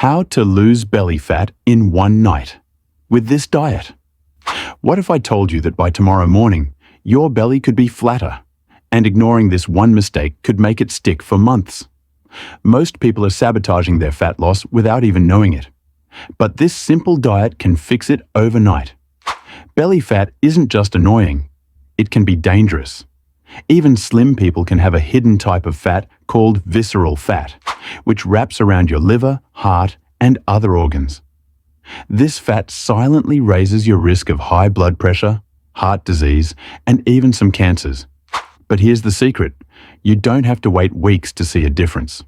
How to lose belly fat in one night with this diet. What if I told you that by tomorrow morning, your belly could be flatter, and ignoring this one mistake could make it stick for months? Most people are sabotaging their fat loss without even knowing it. But this simple diet can fix it overnight. Belly fat isn't just annoying, it can be dangerous. Even slim people can have a hidden type of fat called visceral fat, which wraps around your liver, heart, and other organs. This fat silently raises your risk of high blood pressure, heart disease, and even some cancers. But here's the secret: you don't have to wait weeks to see a difference.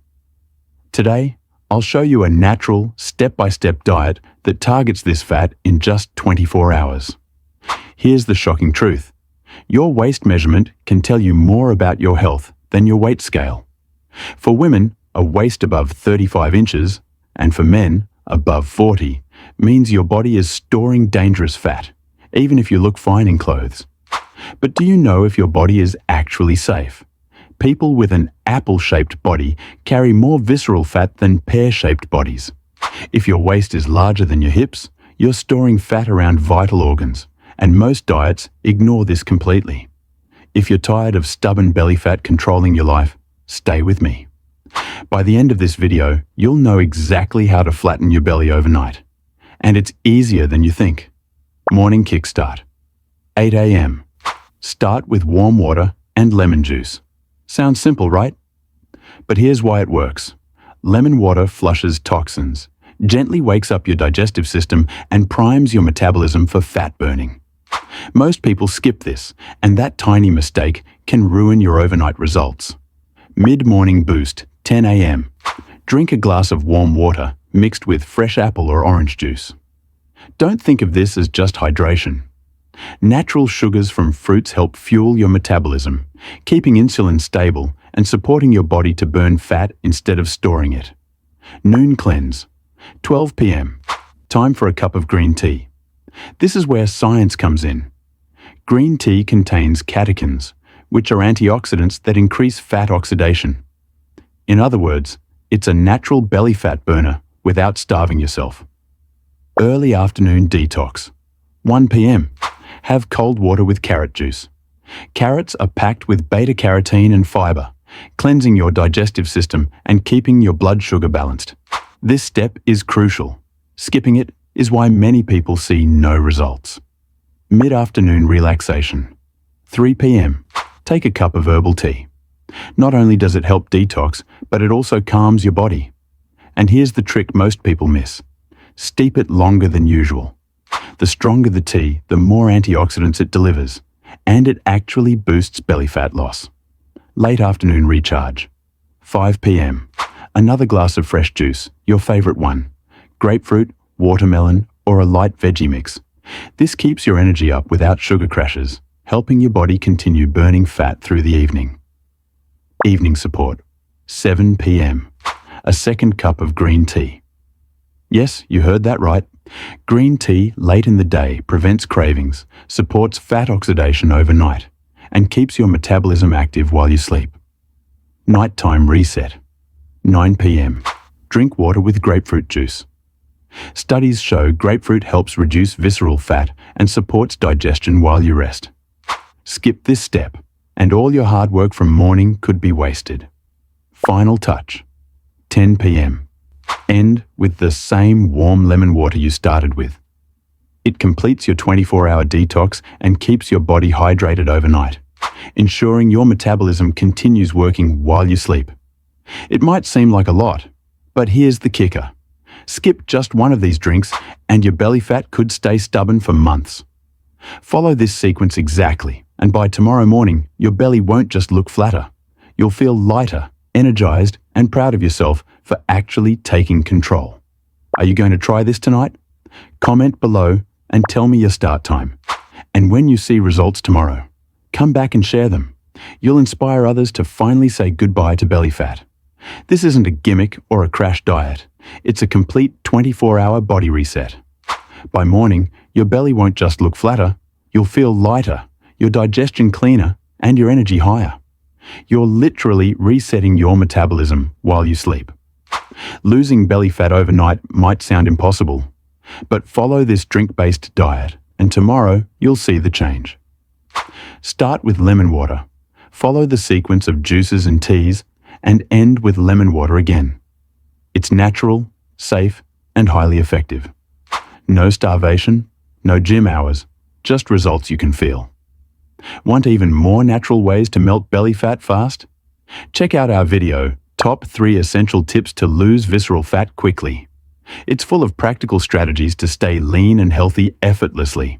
Today, I'll show you a natural, step-by-step diet that targets this fat in just 24 hours. Here's the shocking truth: your waist measurement can tell you more about your health than your weight scale. For women, a waist above 35 inches, and for men, above 40, means your body is storing dangerous fat, even if you look fine in clothes. But do you know if your body is actually safe? People with an apple-shaped body carry more visceral fat than pear-shaped bodies. If your waist is larger than your hips, you're storing fat around vital organs, and most diets ignore this completely. If you're tired of stubborn belly fat controlling your life, stay with me. By the end of this video, you'll know exactly how to flatten your belly overnight. And it's easier than you think. Morning kickstart. 8 a.m. Start with warm water and lemon juice. Sounds simple, right? But here's why it works. Lemon water flushes toxins, gently wakes up your digestive system, and primes your metabolism for fat burning. Most people skip this, and that tiny mistake can ruin your overnight results. Mid-morning boost, 10 a.m. Drink a glass of warm water mixed with fresh apple or orange juice. Don't think of this as just hydration. Natural sugars from fruits help fuel your metabolism, keeping insulin stable and supporting your body to burn fat instead of storing it. Noon cleanse. 12 p.m. Time for a cup of green tea. This is where science comes in. Green tea contains catechins, which are antioxidants that increase fat oxidation. In other words, it's a natural belly fat burner without starving yourself. Early afternoon detox. 1 p.m. Have cold water with carrot juice. Carrots are packed with beta-carotene and fiber, cleansing your digestive system and keeping your blood sugar balanced. This step is crucial. Skipping it is why many people see no results. Mid-afternoon relaxation. 3 p.m. Take a cup of herbal tea. Not only does it help detox, but it also calms your body. And here's the trick most people miss. Steep it longer than usual. The stronger the tea, the more antioxidants it delivers, and it actually boosts belly fat loss. Late afternoon recharge. 5 p.m. Another glass of fresh juice, your favorite one. Grapefruit, watermelon, or a light veggie mix. This keeps your energy up without sugar crashes, helping your body continue burning fat through the evening. Evening support. 7 p.m. A second cup of green tea. Yes, you heard that right. Green tea late in the day prevents cravings, supports fat oxidation overnight, and keeps your metabolism active while you sleep. Nighttime reset. 9 p.m. Drink water with grapefruit juice. Studies show grapefruit helps reduce visceral fat and supports digestion while you rest. Skip this step, and all your hard work from morning could be wasted. Final touch. 10 p.m. End with the same warm lemon water you started with. It completes your 24-hour detox and keeps your body hydrated overnight, ensuring your metabolism continues working while you sleep. It might seem like a lot, but here's the kicker. Skip just one of these drinks and your belly fat could stay stubborn for months. Follow this sequence exactly, and by tomorrow morning, your belly won't just look flatter. You'll feel lighter, energized, and proud of yourself for actually taking control. Are you going to try this tonight? Comment below and tell me your start time. And when you see results tomorrow, come back and share them. You'll inspire others to finally say goodbye to belly fat. This isn't a gimmick or a crash diet. It's a complete 24-hour body reset. By morning, your belly won't just look flatter, you'll feel lighter, your digestion cleaner, and your energy higher. You're literally resetting your metabolism while you sleep. Losing belly fat overnight might sound impossible, but follow this drink-based diet, and tomorrow you'll see the change. Start with lemon water, follow the sequence of juices and teas, and end with lemon water again. It's natural, safe, and highly effective. No starvation, no gym hours, just results you can feel. Want even more natural ways to melt belly fat fast? Check out our video, Top 3 Essential Tips to Lose Visceral Fat Quickly. It's full of practical strategies to stay lean and healthy effortlessly.